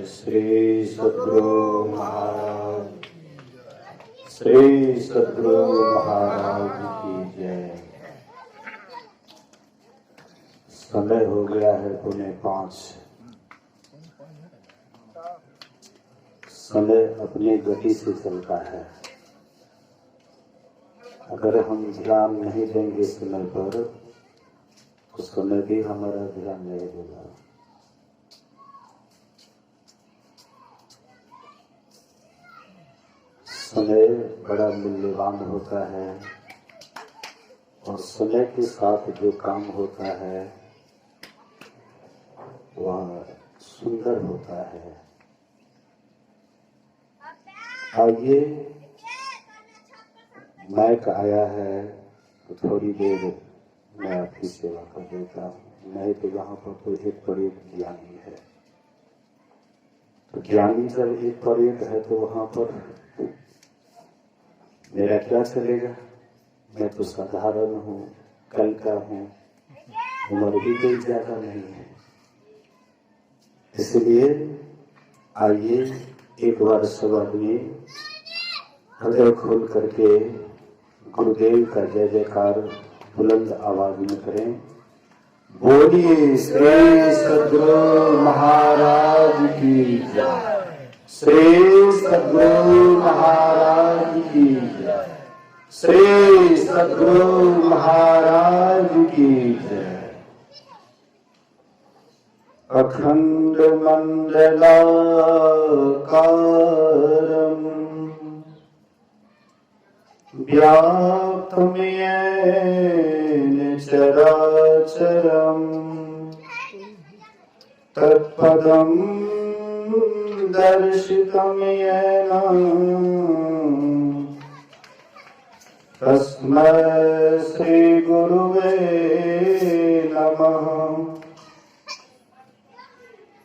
श्री सद्गुरु महाराज, श्री सद्गुरु महाराज की जय। समय हो गया है 4:45। समय अपनी गति से चलता है। अगर हम ध्यान नहीं देंगे समय पर तो समय भी हमारा ध्यान नहीं देगा। समय बड़ा मूल्यवान होता है और समय के साथ जो काम होता है वह सुंदर होता है। आइए, माइक आया है तो थोड़ी देर मैं आपकी सेवा कर देता हूँ। नहीं तो यहाँ पर तो एक पर एक ज्ञानी है। तो ज्ञानी जब एक पर एक है तो वहाँ पर मेरा क्या चलेगा? मैं तो साधारण हूँ, कल का हूँ, उम्र भी कोई ज्यादा नहीं है। इसलिए आइए एक बार सब आदमी हृदय खोल करके गुरुदेव का जय जयकार बुलंद आवाज में करें। बोलिए श्री सद्गुरु महाराज की जय, श्री सद्गुरु महाराज की जय, श्री सद्गुरु महाराज की जय। अखंड मंडलाकारं व्याप्तं येन चराचरं तत्पदं दर्शितं येन तस्मै श्री गुरुवे नमः।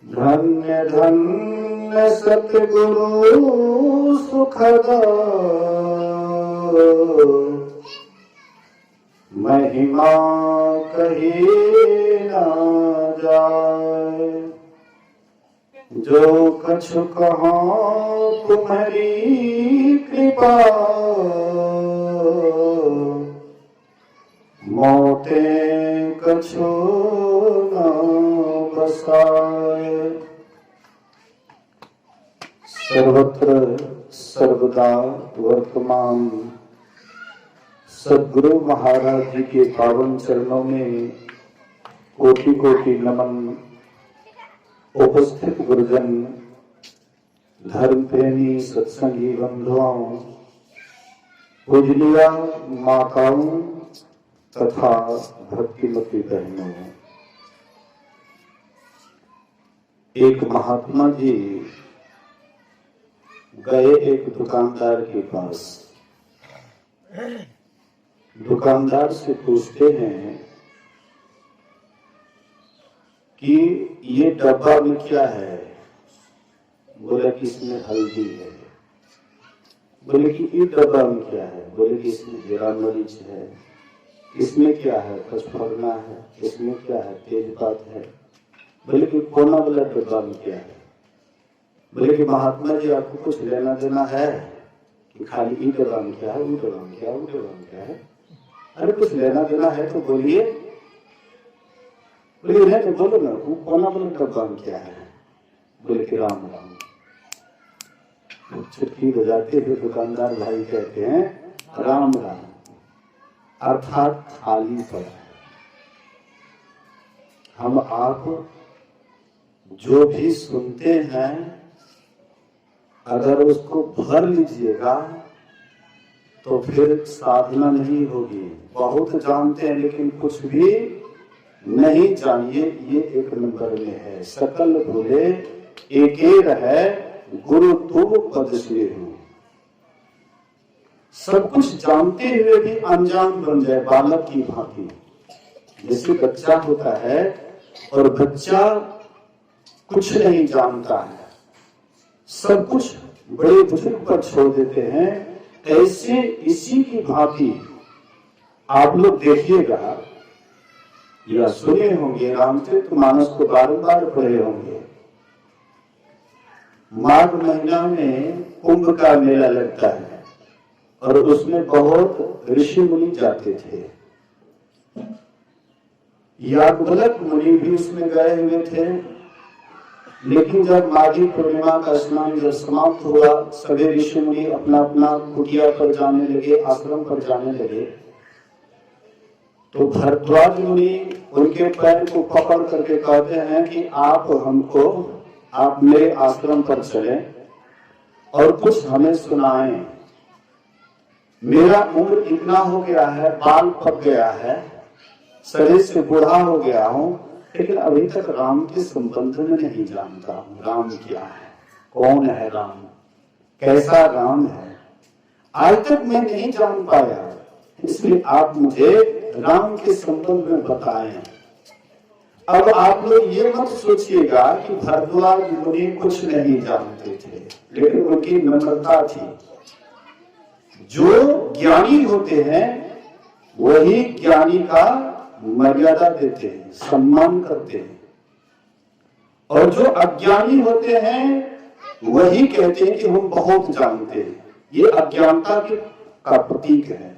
धन्य धन्य सतगुरु सुखदा महिमा कही न जाए। जो कछु कहाँ तुम्हारी कृपा मोते कछु न बसाए। सर्वत्र सर्वदा वर्तमान सद्गुरु महाराज जी के पावन चरणों में कोटि कोटि नमन। उपस्थित गुरुजन, धर्म प्रेमी सत्संगी बंधुओं, पूजनीय माताओं तथा भक्तिमती बहनों, एक महात्मा जी गए एक दुकानदार के पास। दुकानदार से पूछते हैं कि ये डब्बा में क्या है? बोले कि इसमें हल्दी है। बोले कि ये डब्बा में क्या है? बोले कि इसमें जीरा मरीच है। इसमें क्या है? पचफोरना है। इसमें क्या है? तेजपात है। बोले कि कोना वाला डब्बा में क्या है? बोले कि महात्मा जी आपको कुछ लेना देना है कि खाली ई डब्बा में क्या है, वो डब्बा में क्या है, वो डब्बा में क्या है? अरे कुछ लेना देना है तो बोलिए। बोले नहीं बोलो ना, वो कोना वाला डब्बा में क्या है? बोले कि राम राम। चुटकी बजाते हुए दुकानदार भाई कहते हैं राम राम, अर्थात थाली पर। हम आप जो भी सुनते हैं अगर उसको भर लीजिएगा तो फिर साधना नहीं होगी। बहुत जानते हैं लेकिन कुछ भी नहीं जानिए, ये एक नंबर में है। सकल भूले एके रहे गुरु तुम पद से हो। सब कुछ जानते हुए भी अनजान बन जाए बालक की भांति। जैसे बच्चा होता है और बच्चा कुछ नहीं जानता है, सब कुछ बड़े बुजुर्ग पर छोड़ देते हैं। ऐसे इसी की भांति आप लोग देखिएगा या सुने होंगे, रामचरितमानस को बारंबार पढ़े होंगे। माघ महीना में कुंभ का मेला लगता है और उसमें बहुत ऋषि मुनि जाते थे। याज्ञवल्क्य मुनि भी उसमें गए हुए थे। लेकिन जब माघी पूर्णिमा का स्नान जब समाप्त हुआ, सभी ऋषि मुनि अपना अपना कुटिया पर जाने लगे, आश्रम पर जाने लगे। तो भरद्वाज मुनि उनके पैर को पकड़ करके कहते हैं कि आप मेरे आश्रम पर चलें और कुछ हमें सुनाएं। मेरा उम्र इतना हो गया है, बाल पक गया है, शरीर से बूढ़ा हो गया हूं, लेकिन अभी तक राम के संबंध में नहीं जानता हूं। राम क्या है, कौन है राम, कैसा राम है, आज तक मैं नहीं जान पाया। इसलिए आप मुझे राम के संबंध में बताएं। अब आप लोग ये मत सोचिएगा कि भरद्वाज मुनि कुछ नहीं जानते थे, लेकिन उनकी नम्रता थी। जो ज्ञानी होते हैं वही ज्ञानी का मर्यादा देते हैं, सम्मान करते हैं, और जो अज्ञानी होते हैं वही कहते हैं कि हम बहुत जानते हैं। ये अज्ञानता का प्रतीक है।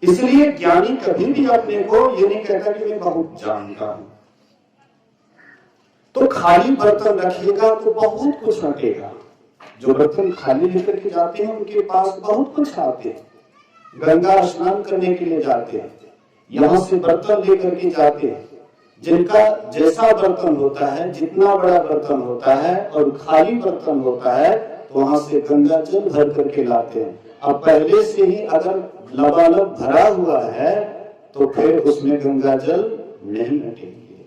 इसलिए ज्ञानी कभी भी अपने को ये नहीं कहता कि मैं बहुत जानता हूं। तो खाली बर्तन रखिएगा तो बहुत कुछ हटेगा। जो बर्तन खाली लेकर के जाते हैं उनके पास बहुत कुछ आते हैं। गंगा स्नान करने के लिए जाते हैं, यहां से बर्तन लेकर के जाते हैं। जिनका जैसा बर्तन होता है, जितना बड़ा बर्तन होता है और खाली बर्तन होता है, तो वहां से गंगा जल भर करके लाते हैं। अब पहले से ही अगर लबालब भरा हुआ है तो फिर उसमें गंगा जल नहीं हटेंगे।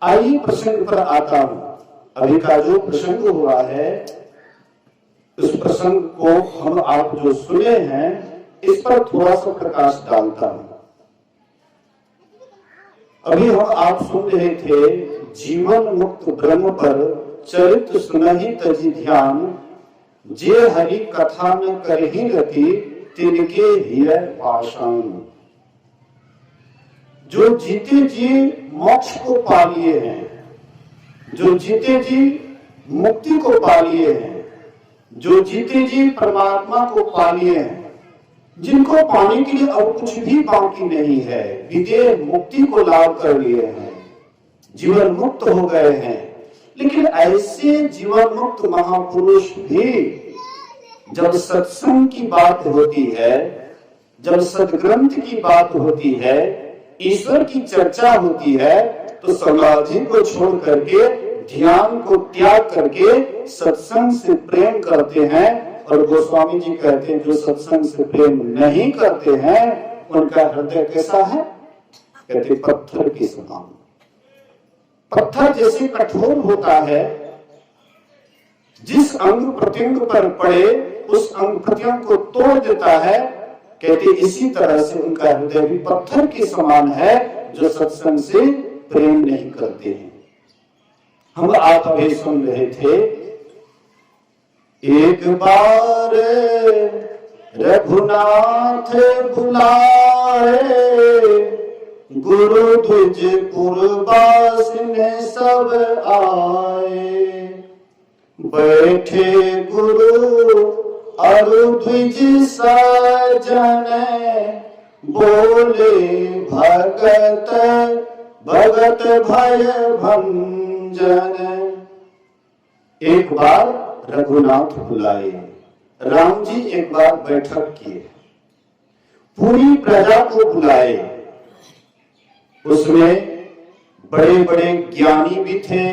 आइए प्रसंग पर आता हूं। अभी का जो प्रसंग हुआ है, उस प्रसंग को हम आप जो सुने हैं, इस पर थोड़ा सा प्रकाश डालता हूं। अभी हम आप सुन रहे थे, जीवन मुक्त ब्रह्म पर चरित्र सुनहि तजि ध्यान, जे हरि कथा में करहि रति, तिनके हिय पाषाण। जो जीते जी मोक्ष को पा लिए हैं, जो जीते जी मुक्ति को पा लिए हैं, जो जीते जी परमात्मा को पा लिए हैं, जिनको पाने के लिए अब कुछ भी बाकी नहीं है, विदेह मुक्ति को लाभ कर लिए हैं, जीवन मुक्त हो गए हैं। लेकिन ऐसे जीवन मुक्त महापुरुष भी जब सत्संग की बात होती है, जब सदग्रंथ की बात होती है, ईश्वर की चर्चा होती है, तो समाधि को छोड़ करके, ध्यान को त्याग करके सत्संग से प्रेम करते हैं। और गोस्वामी जी कहते हैं, जो सत्संग से प्रेम नहीं करते हैं उनका हृदय कैसा है? कहते पत्थर के समान। पत्थर जैसे कठोर होता है, जिस अंग प्रत्यंग पर पड़े उस अंग प्रत्यंग को तोड़ देता है, कहते इसी तरह से उनका हृदय भी पत्थर के समान है, जो सत्संग से प्रेम नहीं करते हैं। हम आप अभी सुन रहे थे, एक बार रघुनाथ बुलाए, गुरु द्विज पुरवासिने सब आए। बैठे गुरु अरु द्विज सजन, बोले भगत भगत भय भंजन। एक बार रघुनाथ बुलाए, राम जी एक बार बैठक किए, पूरी प्रजा को बुलाए। उसमें बड़े बड़े ज्ञानी भी थे,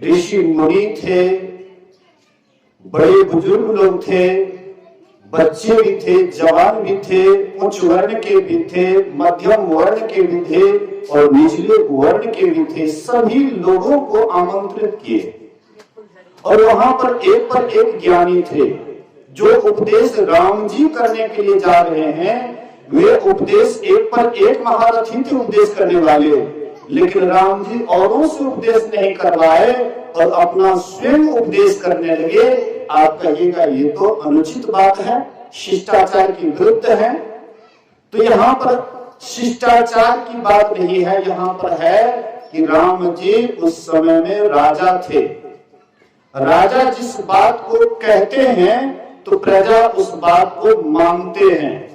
ऋषि मुनि थे, बड़े बुजुर्ग लोग थे, बच्चे भी थे, जवान भी थे, उच्च वर्ण के भी थे, मध्यम वर्ण के भी थे और निचले वर्ण के भी थे। सभी लोगों को आमंत्रित किए और वहां पर एक ज्ञानी थे, जो उपदेश राम जी करने के लिए जा रहे हैं। वे उपदेश एक पर एक महारथी थे उपदेश करने वाले, लेकिन राम जी औरों से उपदेश नहीं करवाए और अपना स्वयं उपदेश करने लगे। आप कहिएगा ये तो अनुचित बात है, शिष्टाचार की विरुद्ध है। तो यहाँ पर शिष्टाचार की बात नहीं है, यहाँ पर है कि राम जी उस समय में राजा थे। राजा जिस बात को कहते हैं तो प्रजा उस बात को मानते हैं।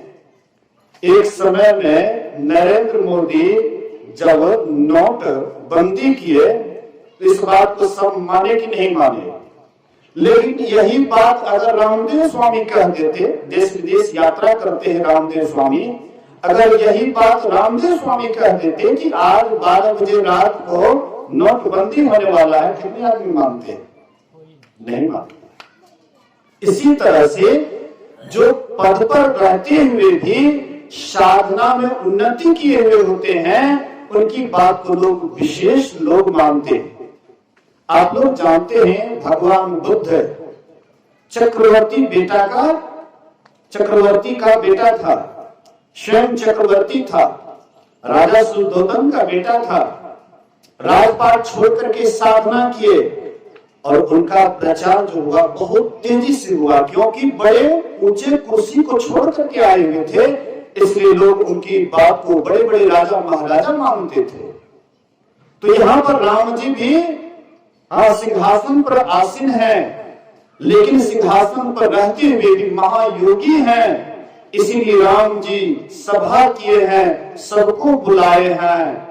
एक समय में नरेंद्र मोदी जब नोट बंदी किए तो इस बात को सब माने कि नहीं माने, लेकिन यही बात अगर रामदेव स्वामी कह देते, देश विदेश यात्रा करते हैं रामदेव स्वामी, अगर यही बात रामदेव स्वामी कह देते कि आज 12 बजे रात को नोटबंदी होने वाला है, कितने आदमी मानते? नहीं मानते। इसी तरह से जो पद पर रहते हुए भी साधना में उन्नति किए हुए होते हैं, उनकी बात को लोग विशेष लोग मानते हैं। आप लोग जानते हैं भगवान बुद्ध चक्रवर्ती का बेटा था, स्वयं चक्रवर्ती था, राजा सुद्धोधन का बेटा था। राजपाट छोड़ करके साधना किए और उनका प्रचार जो हुआ बहुत तेजी से हुआ, क्योंकि बड़े ऊंचे कुर्सी को छोड़ करके आए हुए थे, इसलिए लोग उनकी बात को बड़े बड़े राजा महाराजा मानते थे। तो यहाँ पर राम जी भी सिंहासन पर आसीन है, लेकिन सिंहासन पर रहते हुए भी महायोगी हैं। इसीलिए राम जी सभा किए हैं, सबको बुलाए हैं।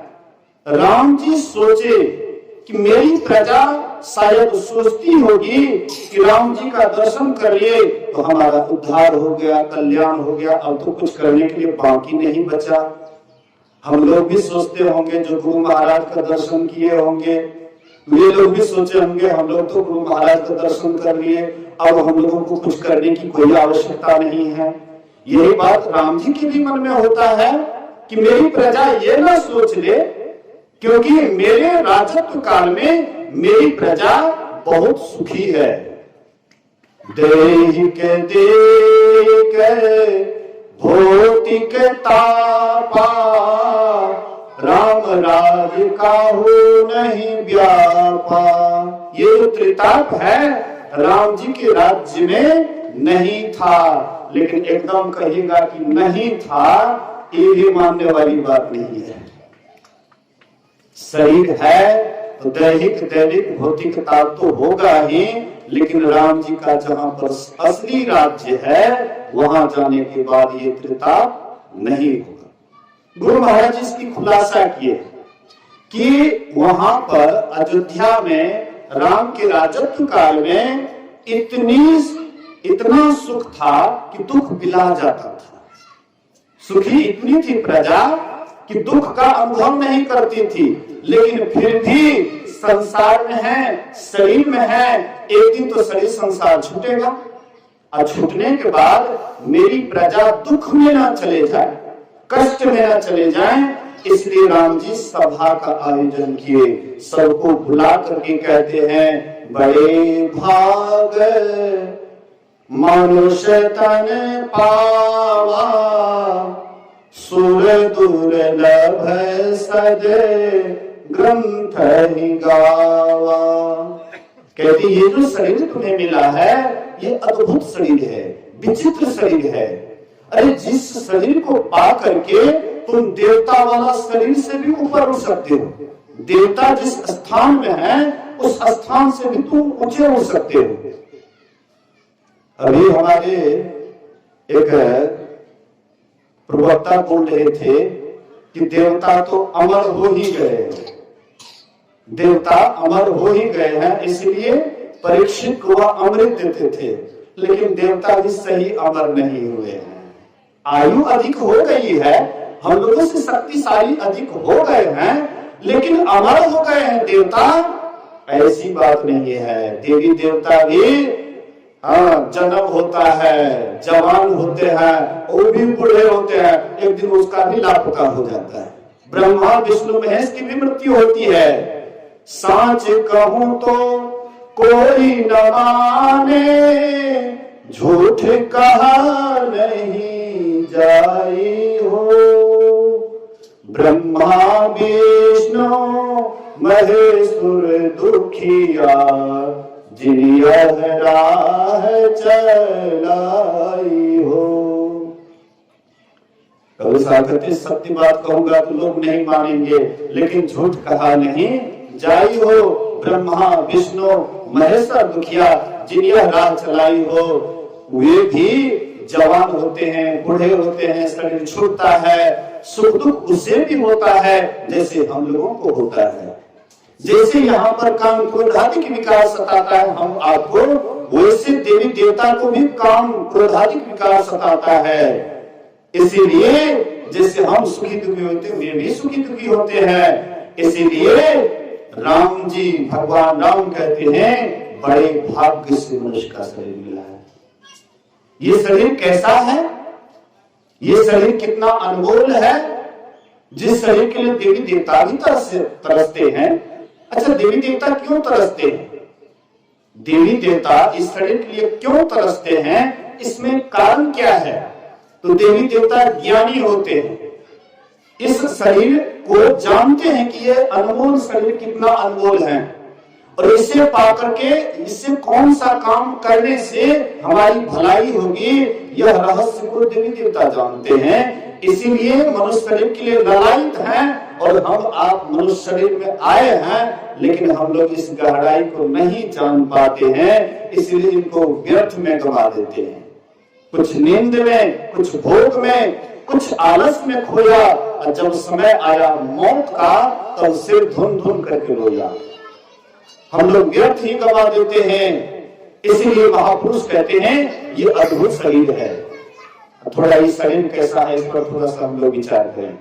राम जी सोचे कि मेरी प्रजा शायद सोचती होगी कि राम जी का दर्शन करिए तो हमारा उद्धार हो गया, कल्याण हो गया, अब तो कुछ करने के लिए बाकी नहीं बचा। हम लोग भी सोचते होंगे जो गुरु महाराज का दर्शन किए होंगे, वे लोग भी सोचे होंगे हम लोग तो गुरु महाराज का दर्शन कर लिए, अब हम लोगों को कुछ करने की कोई आवश्यकता नहीं है। यही बात राम जी के भी मन में होता है कि मेरी प्रजा ये ना सोच ले, क्योंकि मेरे राजत्व काल में मेरी प्रजा बहुत सुखी है। दैहिक देख भौतिक तापा, राम राज काहू नहीं व्यापा। ये जो त्रिताप है राम जी के राज्य में नहीं था, लेकिन एकदम कहिएगा कि नहीं था, ये भी मानने वाली बात नहीं है। शरीर है तो दैहिक दैनिक भौतिक ताप तो होगा ही, लेकिन राम जी का जहां पर असली राज्य है वहां जाने के बाद ये त्रिताप नहीं होगा। गुरु महाराज इसकी खुलासा किए कि वहां पर अयोध्या में राम के राजत्व काल में इतना सुख था कि दुख बिला जाता था। सुखी इतनी थी प्रजा कि दुख का अनुभव नहीं करती थी, लेकिन फिर भी संसार में है, शरीर में है, एक दिन तो शरीर संसार छूटेगा, और छूटने के बाद मेरी प्रजा दुख में ना चले जाए, कष्ट में ना चले जाए, इसलिए राम जी सभा का आयोजन किए। सबको बुला करके कहते हैं बड़े भाग मनुष्य तन पावा, सुर दुर्लभ सद ग्रंथ ही गावा। कहती ये जो शरीर तुम्हें मिला है ये अद्भुत शरीर है, विचित्र शरीर है। अरे जिस शरीर को पा करके तुम देवता वाला शरीर से भी ऊपर उठ सकते हो, देवता जिस स्थान में है उस स्थान से भी तुम ऊंचे उठ सकते हो। अभी हमारे एक प्रवक्ता बोल रहे थे कि देवता तो अमर हो ही गए, देवता अमर हो ही गए हैं, इसलिए परीक्षित को वह अमृत देते थे, लेकिन देवता भी सही अमर नहीं हुए हैं। आयु अधिक हो गई है, हम लोगों से शक्तिशाली अधिक हो गए हैं, लेकिन अमर हो गए हैं देवता, ऐसी बात नहीं है। देवी देवता भी जन्म होता है, जवान होते हैं, वो भी बूढ़े होते हैं, एक दिन उसका भी लापता हो जाता है। ब्रह्मा विष्णु महेश की भी मृत्यु होती है। सांच कहूं तो कोई न माने, झूठ कहा नहीं जाई हो। ब्रह्मा विष्णु महेश्वर दुखिया, जिन राह चलाई हो। कभी साधते सत्य बात कहूंगा तो लोग नहीं मानेंगे, लेकिन झूठ कहा नहीं जाई हो। ब्रह्मा विष्णु महेश्वर दुखिया जिन यह राह चलाई हो, वे भी जवान होते हैं, बूढ़े होते हैं, शरीर छूटता है, सुख दुख उससे भी होता है जैसे हम लोगों को होता है। जैसे यहाँ पर काम क्रोधाधिक विकार सताता है हम आपको, वैसे देवी देवता को भी काम क्रोधाधिक विकार सताता है। इसीलिए जैसे हम सुखी दुखी होते हैं वे भी सुखी दुखी होते हैं। इसीलिए राम जी भगवान राम कहते हैं बड़े भाग्य से मनुष्य का शरीर मिला है। ये शरीर कैसा है, ये शरीर कितना अनमोल है, जिस शरीर के लिए देवी देवता भी तरसते हैं। अच्छा, देवी देवता क्यों तरसते हैं? देवी देवता इस शरीर के लिए क्यों तरसते हैं, इसमें कारण क्या है? तो देवी देवता ज्ञानी होते हैं, इस शरीर को जानते हैं कि ये अनमोल शरीर कितना अनमोल है और इसे पाकर के इससे कौन सा काम करने से हमारी भलाई होगी, यह रहस्य को देवी देवता जानते हैं। इसीलिए मनुष्य शरीर के लिए ललायित हैं और हम आप मनुष्य शरीर में आए हैं, लेकिन हम लोग इस गहराई को नहीं जान पाते हैं, इसलिए इनको व्यर्थ में गवा देते हैं। कुछ नींद में, कुछ भोग में, कुछ आलस में खोया और जब समय आया मौत का तब सिर धुन धुन करके रोया। हम लोग व्यर्थ ही गवा देते हैं। इसीलिए महापुरुष कहते हैं ये अद्भुत शरीर है। थोड़ा ये शरीर कैसा है इस पर थोड़ा सा हम लोग विचार करें।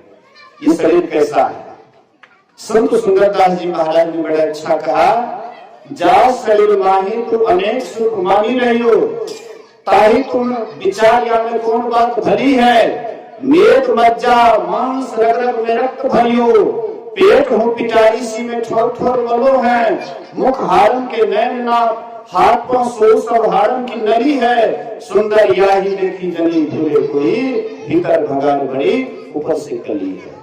ये शरीर कैसा है? संत सुंदरदास जी महाराज ने बड़ा अच्छा कहा, जा शरीर माही तो अनेक सुख मानी रही हो, ताही तुम विचार या में कौन बात भली है। मेद मज्जा मांस रग रग में रक्त भरियो, पेट हो पिटारी सी में ठोर ठोर मलो है। मुख हारम के नैन नाथ, हाथ पांव सो सब हारम की नली है। सुंदर या ही देखी जनी भूले कोई, भीतर भगार भरी ऊपर से कली है।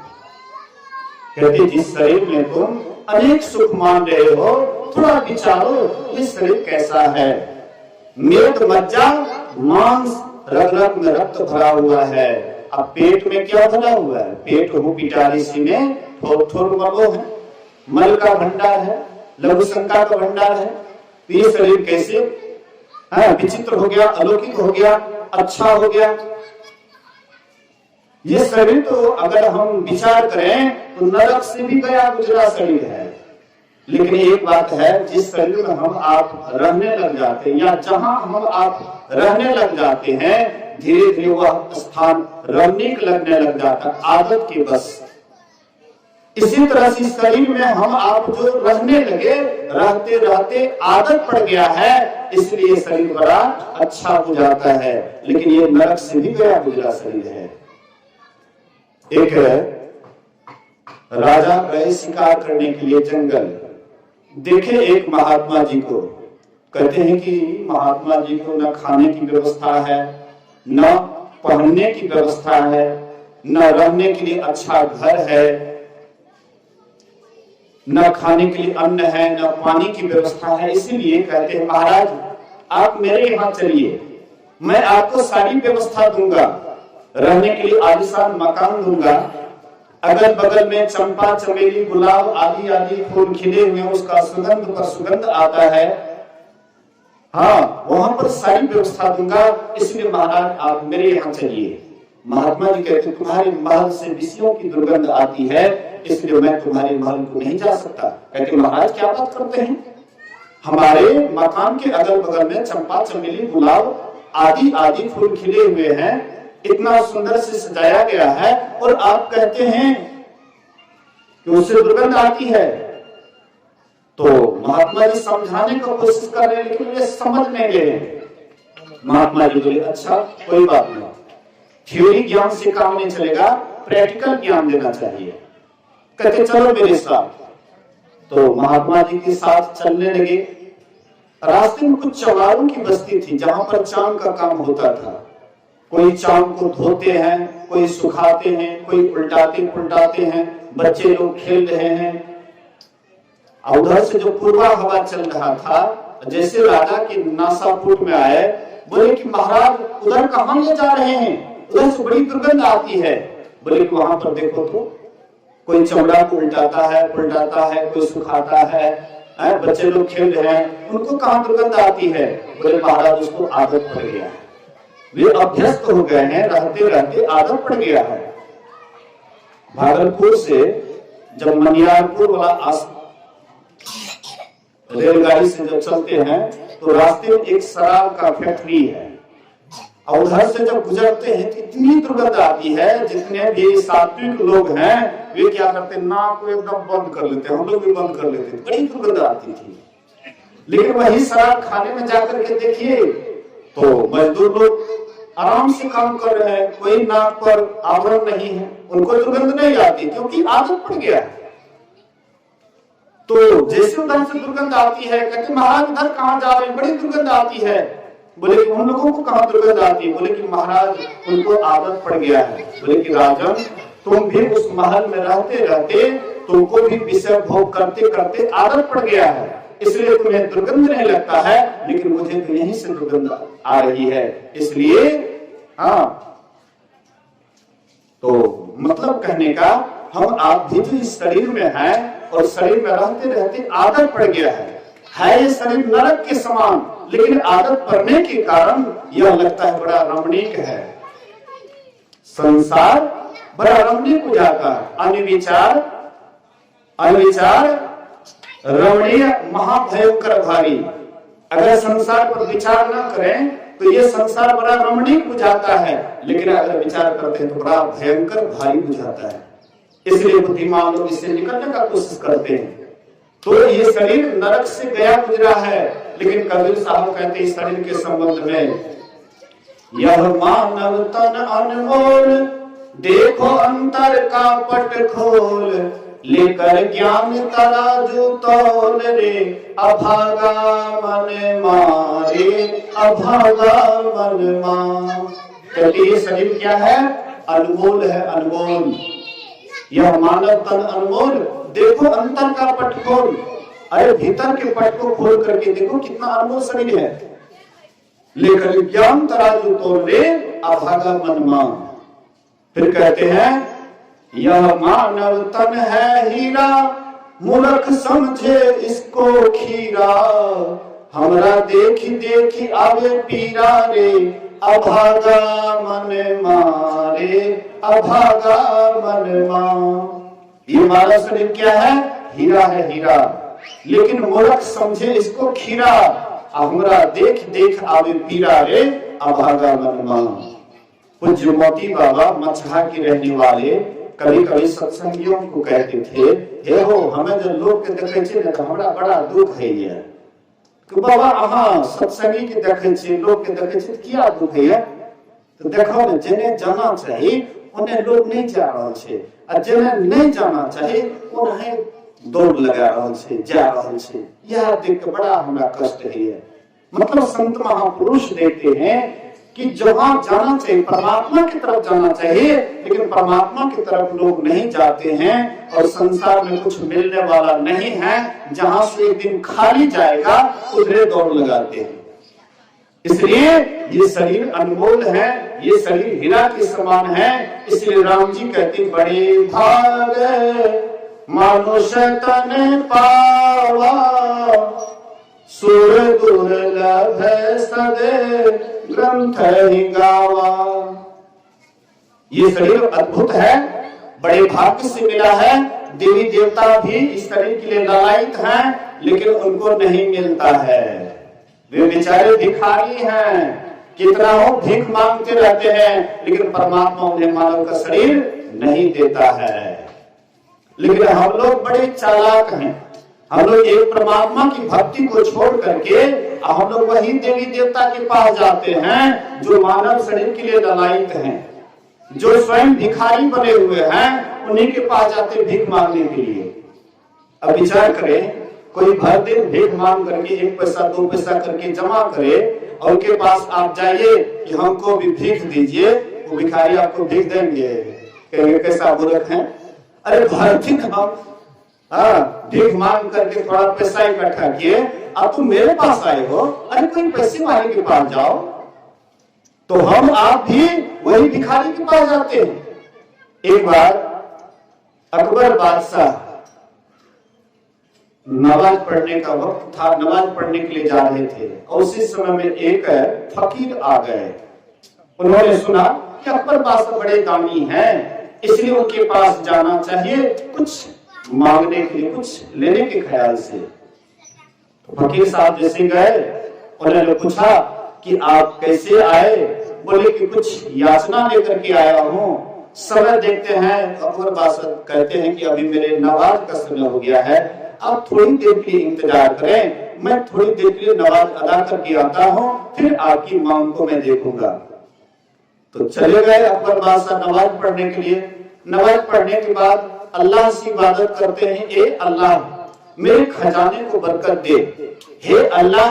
कहते जिस शरीर में तुम अनेक सुख मान रहे हो, थोड़ा विचारो इस शरीर कैसा है। मेद मज्जा मांस रग रग में रक्त भरा हुआ है। अब पेट में क्या भरा हुआ है? पेट हो पिटारी सी में ठोर ठोर मलो है, मल का भंडार है, लघु शंका का भंडार है। तो ये शरीर कैसे विचित्र हो गया, अलौकिक हो गया, अच्छा हो गया। ये शरीर तो अगर हम विचार करें तो नरक से भी गया गुजरा शरीर है। लेकिन एक बात है, जिस शरीर में हम आप रहने लग जाते हैं या जहां हम आप रहने लग जाते हैं, धीरे धीरे वह स्थान रमणीक लगने लग जाता है, आदत के बस। इसी तरह से शरीर में हम आप जो रहने लगे, रहते रहते आदत पड़ गया है, इसलिए शरीर बड़ा अच्छा हो जाता है। लेकिन ये नरक से भी गया गुजरा शरीर है। एक राजा गए शिकार करने के लिए जंगल, देखे एक महात्मा जी को। कहते हैं कि महात्मा जी को न खाने की व्यवस्था है, न पहनने की व्यवस्था है, न रहने के लिए अच्छा घर है, न खाने के लिए अन्न है, न पानी की व्यवस्था है। इसीलिए कहते हैं महाराज आप मेरे यहाँ चलिए, मैं आपको सारी व्यवस्था दूंगा, रहने के लिए आलीशान मकान दूंगा, अगल बगल में चंपा चमेली गुलाब आदि आदि फूल खिले हुए, उसका सुगंध पर सुगंध आता है। हाँ, वहां पर सारी व्यवस्था दूंगा, इसलिए महाराज आप मेरे यहाँ चलिए। महात्मा जी कहते तुम्हारे महल से विषयों की दुर्गंध आती है, इसलिए मैं तुम्हारे महल को नहीं जा सकता। कहते महाराज क्या बात करते हैं, हमारे मकान के अगल बगल में चंपा चमेली गुलाब आदि आदि फूल खिले हुए हैं, इतना सुंदर से सजाया गया है, और आप कहते हैं कि उससे दुर्गंध आती है। तो महात्मा जी समझाने की कोशिश कर रहे हैं, लेकिन वे समझ नहीं ले रहे। महात्मा जी बोले अच्छा कोई बात नहीं, थ्योरी ज्ञान से काम नहीं चलेगा, प्रैक्टिकल ज्ञान देना चाहिए। कहते चलो मेरे साथ। तो महात्मा जी के साथ चलने लगे। रास्ते में कुछ चौलारों की बस्ती थी, जहां पर चांद का काम होता था। कोई चांद को धोते हैं, कोई सुखाते हैं, कोई उल्टाते पुलटाते हैं, बच्चे लोग खेल रहे हैं। उधर से जो पूर्वा हवा चल रहा था, जैसे राजा के नासापुर में आए, बोले कि महाराज उधर कहां ले जा रहे हैं, उधर से बड़ी दुर्गंध आती है। बोले कि वहां पर देखो तो कोई चमड़ा को उल्टाता है पुलटाता है, कोई सुखाता है, बच्चे लोग खेल रहे हैं, उनको कहां दुर्गंध आती है? बोले महाराज उसको आदत पड़ गया है, वे अभ्यस्त हो गए हैं, रहते रहते आदत पड़ गया है। भागलपुर से जब मनियारपुर वाला रेलगाड़ी से जब चलते हैं तो रास्ते में एक शराब का फैक्ट्री है, और उधर से जब गुजरते हैं तो इतनी दुर्गंध आती है, जितने भी सात्विक लोग हैं वे क्या करते, नाक को एकदम बंद कर लेते, हम लोग भी बंद कर लेते, बड़ी दुर्गंध आती थी। लेकिन वही शराब खाने में जाकर के देखिए तो मजदूर लोग आराम से काम कर रहे हैं, कोई नाक पर आवरण नहीं है, उनको दुर्गंध नहीं आती क्योंकि आदत पड़ गया है। तो जैसे उधर से दुर्गंध आती है, कहते महाराज उधर कहां जा रहे हैं, बड़ी दुर्गंध आती है। बोले कि उन लोगों को कहां दुर्गंध आती है? बोले कि महाराज उनको आदत पड़ गया है। बोले कि राजन तुम भी उस महल में रहते रहते तुमको भी विषय भोग करते करते आदत पड़ गया है, इसलिए तुम्हें दुर्गंध नहीं लगता है, लेकिन मुझे तो यहीं से दुर्गंध आ रही है। इसलिए तो मतलब कहने का, हम आप भी तो इस शरीर में हैं और शरीर में रहते रहते आदत पड़ गया है ये शरीर नरक के समान, लेकिन आदत पड़ने के कारण यह लगता है बड़ा रमणीक है। संसार बड़ा रमणीक हो जाता है, अनविचार रमणीय महाभयंकर भारी। अगर संसार पर विचार न करें तो ये संसार बड़ा रमणीक बुझाता है, लेकिन अगर विचार करते हैं तो बड़ा भयंकर भारी बुझाता है। इसलिए बुद्धिमान लोग इससे निकलने का कोशिश करते हैं। तो ये शरीर नरक से गया गुजरा है, लेकिन कबीर साहब कहते हैं इस शरीर के संबंध में, यह मानव तन अनमोल, देखो अंतर का पट खोल, लेकर ज्ञान तराजू तौल रे, अभागा मन मारे, अभागा मन मार। कहते ये शरीर क्या है? अनमोल है, अनमोल। यह मानव तन अनमोल, देखो अंतर का पट खोल। अरे भीतर के पट को खोल करके देखो कितना अनमोल शरीर है। लेकर ज्ञान तराजू तौल रे, अभागा मन मार। फिर कहते हैं यह मानव तन है हीरा, मूर्ख समझे इसको खीरा, हमरा देखी देखी आवे पीरा रे, अभागा मन मारे, अभागा मन मार। ये मानव शरीर क्या है? हीरा है, हीरा, लेकिन मूर्ख समझे इसको खीरा, हमरा देख देख आवे पीरा रे, अभागा मन मार। पूज्य मोती बाबा मछहा के रहने वाले कभी कभी सत्संगियों को कहते थे, हे हो हमें जो लोग के देखे छे ना हमरा बड़ा दुख है ये। तो बाबा अहाँ सत्संगी के देखे छे, लोग के देखे छे, क्या दुख है? तो देखो ने जेने जाना चाहिए उन्हें लोग नहीं जा रहा छे, और जेने नहीं जाना चाहिए उन्हें दौड़ लगा रहा छे, जा रहा छे। यह देख के बड़ा हमरा कष्ट है। मतलब संत महापुरुष देते हैं कि जहां जाना चाहिए परमात्मा की तरफ जाना चाहिए, लेकिन परमात्मा की तरफ लोग नहीं जाते हैं, और संसार में कुछ मिलने वाला नहीं है, जहां से एक दिन खाली जाएगा उधरे दौड़ लगाते हैं। इसलिए ये शरीर अनमोल है, ये शरीर हीरा के समान है। इसलिए राम जी कहते बड़े भाग मनुष्य तन पावा, सुर दुर्लभ सदे ग्रंथ ही गावा। ये शरीर अद्भुत है, बड़े भाग्य से मिला है। देवी देवता भी इस शरीर के लिए लालायित हैं, लेकिन उनको नहीं मिलता है। वे बेचारे भिखारी हैं, कितना हो भीख मांगते रहते हैं, लेकिन परमात्मा उन्हें मानव का शरीर नहीं देता है। लेकिन हम लोग बड़े चालाक हैं, हम लोग एक परमात्मा की भक्ति को छोड़ करके हम लोग वही देवी देवता के पास जाते हैं जो मानव शरीर के लिए लालायित हैं, जो स्वयं भिखारी बने हुए हैं, उन्हीं के पास जाते भीख मांगने के लिए। अब विचार करें, कोई भर दिन भीख मांग करके 1 पैसा 2 पैसा करके जमा करे, और उनके पास आप जाइए कि हमको भी भीख दीजिए, वो भिखारी आपको भीख देंगे? कहेंगे कैसा बुरक है। अरे भर दिन हम भीख मांग करके थोड़ा पैसा इकट्ठा किए, अब तुम मेरे पास आए हो, अरे कोई पैसे वाले के पास जाओ। तो हम आप भी वही भिखारी के पास जाते हैं। एक बार अकबर बादशाह नमाज पढ़ने का वक्त था, नमाज पढ़ने के लिए जा रहे थे और उसी समय में एक फकीर आ गए। उन्होंने सुना कि अकबर बादशाह बड़े दानी हैं, इसलिए उनके पास जाना चाहिए कुछ मांगने के लिए, कुछ लेने के ख्याल से। तो फकीर साहब जैसे गए, उन्होंने पूछा कि आप कैसे आए? बोले कि कुछ याचना लेकर के आया हूँ। समय देखते हैं, अकबर बादशाह कहते हैं कि अभी मेरे नमाज का समय हो गया है, आप थोड़ी देर के लिए इंतजार करें, मैं थोड़ी देर के लिए नमाज अदा करके आता हूँ, फिर आपकी मांग को मैं देखूंगा। तो चले गए अकबर बादशाह नमाज पढ़ने के लिए। नमाज पढ़ने के बाद अल्लाह से इबादत करते हैं, ए अल्लाह मेरे खजाने को बरकत दे, हे अल्लाह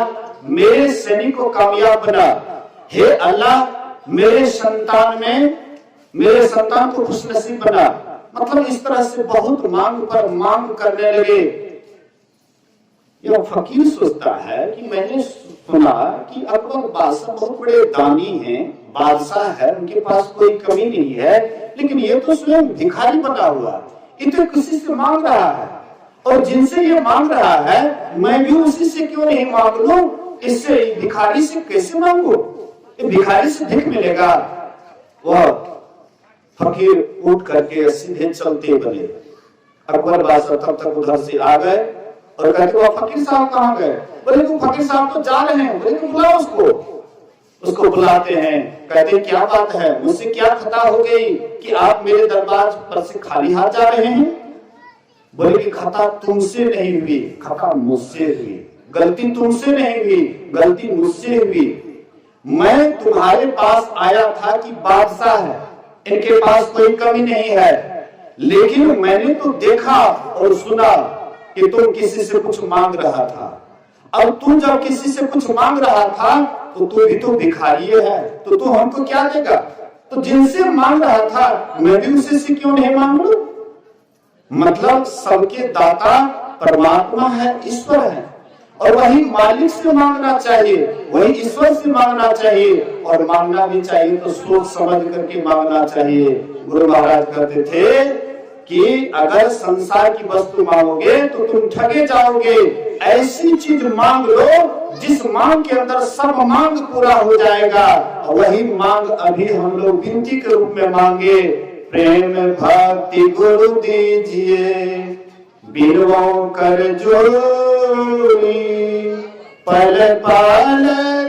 मेरे सैनिक को कामयाब बना, हे अल्लाह मेरे संतान को खुशनसीब बना। मतलब इस तरह से बहुत मांग पर मांग करने लगे। यह फकीर सोचता है कि मैंने सुना कि अकबर बादशाह बहुत बड़े दानी हैं, बादशाह है, उनके पास कोई कमी नहीं है, लेकिन ये तो स्वयं भिखारी बना हुआ, ये तो किसी से मांग रहा है, और जिनसे ये मांग रहा है मैं भी उसी से क्यों नहीं मांग लूं? इससे भिखारी से कैसे मांगू? भिखारी से भीख मिलेगा? वह फकीर उठ करके सीधे चलते बने। अकबर बादशाह तब तक उधर से आ गए और कहते वह फकीर साहब कहाँ गए? बोले तो फकीर साहब तो जा रहे हैं। बोले तो बुलाओ उसको बुलाते हैं। कहते हैं क्या बात है, मुझसे क्या खता हो गई कि आप मेरे दरबार पर से खाली हाथ जा रहे हैं? बोले कि खता तुमसे नहीं हुई, खता मुझसे हुई, गलती तुमसे नहीं हुई, गलती मुझसे हुई। मैं तुम्हारे पास आया था कि बादशाह है, इनके पास कोई कमी नहीं है, लेकिन मैंने तो देखा और सुना कि तुम किसी से कुछ मांग रहा था। अब तू जब किसी से कुछ मांग रहा था तो तू भी तो भिखारी है, तो तू हमको क्या देगा? तो जिनसे मांग रहा था मैं भी उसी से क्यों नहीं मांग लूं? मतलब सबके दाता परमात्मा है, ईश्वर है, और वही मालिक से मांगना चाहिए, वही ईश्वर से मांगना चाहिए, और मांगना भी चाहिए तो सोच समझ करके मांगना चाहिए। गुरु महाराज कहते थे कि अगर संसार की वस्तु मांगोगे तो तुम ठगे जाओगे। ऐसी चीज मांग लो जिस मांग के अंदर सब मांग पूरा हो जाएगा। वही मांग अभी हम लोग विनती के रूप में मांगे, प्रेम भक्ति गुरु दीजिए, बिरवों कर जोड़ी, पल पल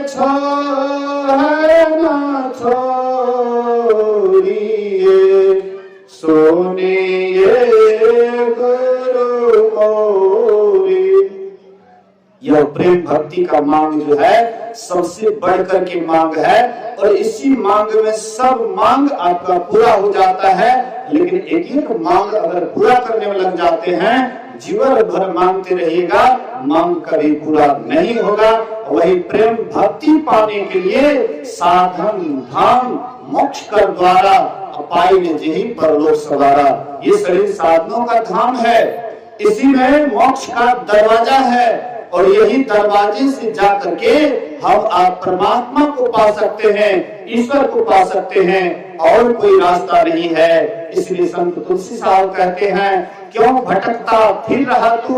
छोड़ न छोड़िए, सुनिए गुरु मोरी। यह प्रेम भक्ति का मांग जो है सबसे बढ़कर के मांग है, और इसी मांग में सब मांग आपका पूरा हो जाता है। लेकिन एक एक मांग अगर पूरा करने में लग जाते हैं, जीवन भर मांगते रहिएगा, मांग कभी पूरा नहीं होगा। वही प्रेम भक्ति पाने के लिए साधन धाम मोक्ष कर द्वारा अपाई ने यही परलोक सवारा। ये शरीर साधनों का धाम है, इसी में मोक्ष का दरवाजा है, और यही दरवाजे से जा करके हम आप परमात्मा को पा सकते हैं, ईश्वर को पा सकते हैं, और कोई रास्ता नहीं है। इसलिए संत तुलसी साहब कहते हैं, क्यों भटकता फिर रहा तू,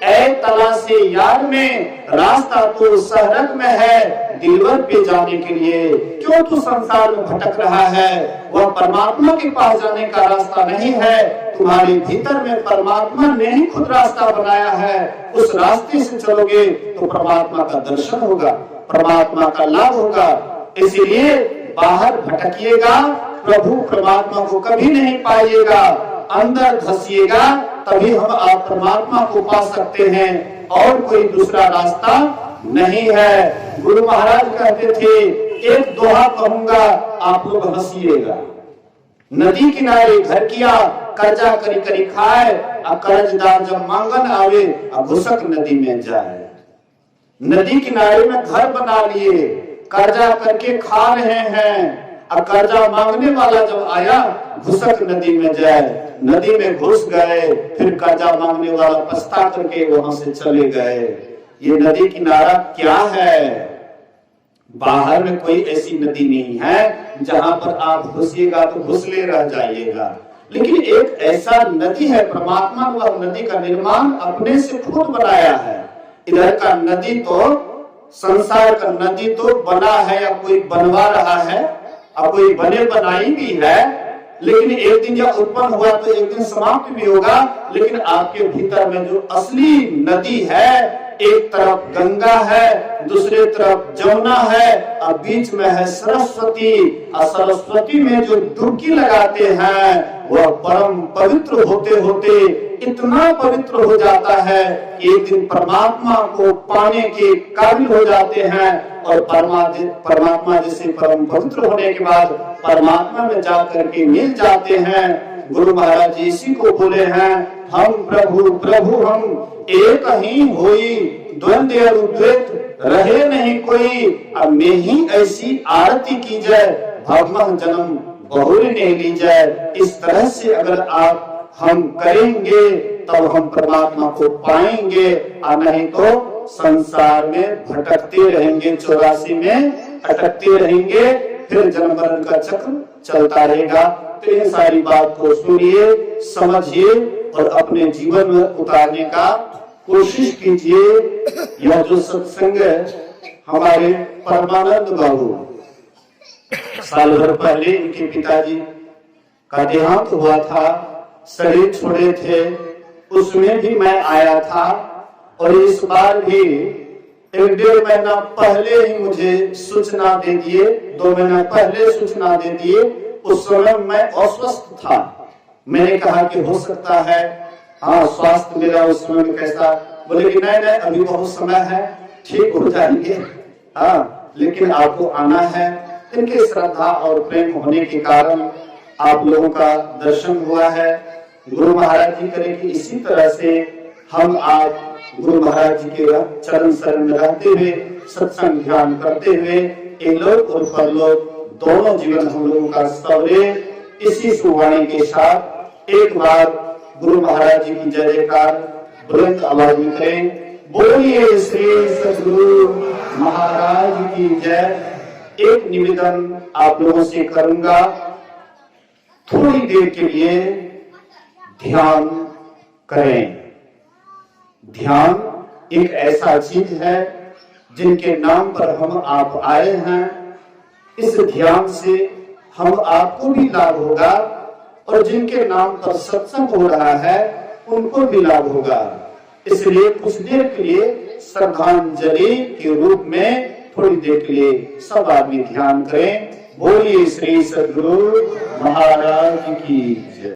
ऐ तलाशे यार में, रास्ता तो शहरक में है, दिलवर पे जाने के लिए। क्यों तू संसार में भटक रहा है? वह परमात्मा के पास जाने का रास्ता नहीं है, तुम्हारे भीतर में परमात्मा ने ही खुद रास्ता बनाया है। उस रास्ते से चलोगे तो परमात्मा का दर्शन होगा, परमात्मा का लाभ होगा। इसीलिए बाहर भटकिएगा, प्रभु परमात्मा को कभी नहीं पाइएगा। अंदर धसिएगा, तभी हम आप परमात्मा को पा सकते हैं, और कोई दूसरा रास्ता नहीं है। गुरु महाराज कहते थे, एक दोहा कहूंगा, आप लोग हंसिएगा। नदी किनारे घर किया, कर्जा करी करी खाए, कर्जदार जब मांगन आवे, घुसक नदी में जाए। नदी किनारे में घर बना लिए, कर्जा करके खा रहे हैं, अब कर्जा मांगने वाला जब आया, घुसक नदी में जाए। नदी में घुस गए, फिर कर्जा मांगने वाला पछता करके वहां से चले गए। ये नदी किनारा क्या है? बाहर में कोई ऐसी नदी नहीं है जहां पर आप घुसिएगा तो घुसले रह जाइएगा। लेकिन एक ऐसा नदी है, परमात्मा ने वह नदी का निर्माण अपने से खुद बनाया है। इधर का नदी तो, संसार का नदी तो बना है या कोई बनवा रहा है, अब कोई बने बनाई भी है, लेकिन एक दिन जब उत्पन्न हुआ तो एक दिन समाप्त भी होगा। लेकिन आपके भीतर में जो असली नदी है, एक तरफ गंगा है, दूसरे तरफ जमुना है, और बीच में है सरस्वती। और सरस्वती में जो डुबकी लगाते हैं वह परम पवित्र होते होते इतना पवित्र हो जाता है कि एक दिन परमात्मा को पाने के काबिल हो जाते हैं। और परमात्मा जैसे परम पवित्र होने के बाद परमात्मा में जाकर के मिल जाते हैं। गुरु महाराज जी इसी को बोले हैं, हम प्रभु प्रभु हम एक ही होई, द्वंद्व अद्वैत रहे नहीं कोई। अब में ही ऐसी आरती की जाए, भगवान जन्म बहुरी नहीं ली जाए। इस तरह से अगर आप हम करेंगे तब हम परमात्मा को पाएंगे, और नहीं तो संसार में भटकते रहेंगे, 84 में अटकते रहेंगे, फिर जन्म मरण का चक्र चलता रहेगा। तो इन सारी बात को सुनिए, समझिए और अपने जीवन में उतारने का कोशिश कीजिए। यह जो सत्संग हमारे परमानंद बाबू, साल भर पहले इनके पिताजी का देहांत हुआ था, शरीर छोड़े थे, उसमें भी मैं आया था। और इस बार भी 1-1.5 महीना पहले ही मुझे सूचना दे दिए, 2 महीना पहले सूचना दे दिए। उस समय मैं अस्वस्थ था, मैंने कहा कि हो सकता है हाँ स्वास्थ्य मेरा उस समय में कैसा, बोले कि नहीं अभी बहुत समय है, ठीक हो जाएंगे, हाँ लेकिन आपको आना है। इनके श्रद्धा और प्रेम होने के कारण आप लोगों का दर्शन हुआ है। गुरु महाराज जी करें कि इसी तरह से हम आप गुरु महाराज जी के चरण शरण में रहते हुए, सत्संग ध्यान करते हुए, इहलोक और परलोक दोनों जीवन हम लोगों का सवरे। इसी सुवाणी के साथ एक बार गुरु महाराज जी की जय जयकार बुलंद आवाज में करें, बोलिए श्री सद्गुरु महाराज की जय। एक निवेदन आप लोगों से करूंगा, थोड़ी देर के लिए ध्यान करें। ध्यान एक ऐसा चीज है जिनके नाम पर हम आप आए हैं। इस ध्यान से हम आपको भी लाभ होगा और जिनके नाम पर सत्संग हो रहा है उनको भी लाभ होगा। इसलिए कुछ देर के लिए श्रद्धांजलि के रूप में थोड़ी देर के लिए सब आदमी ध्यान करें। बोलिए श्री सद्गुरु महाराज की जय।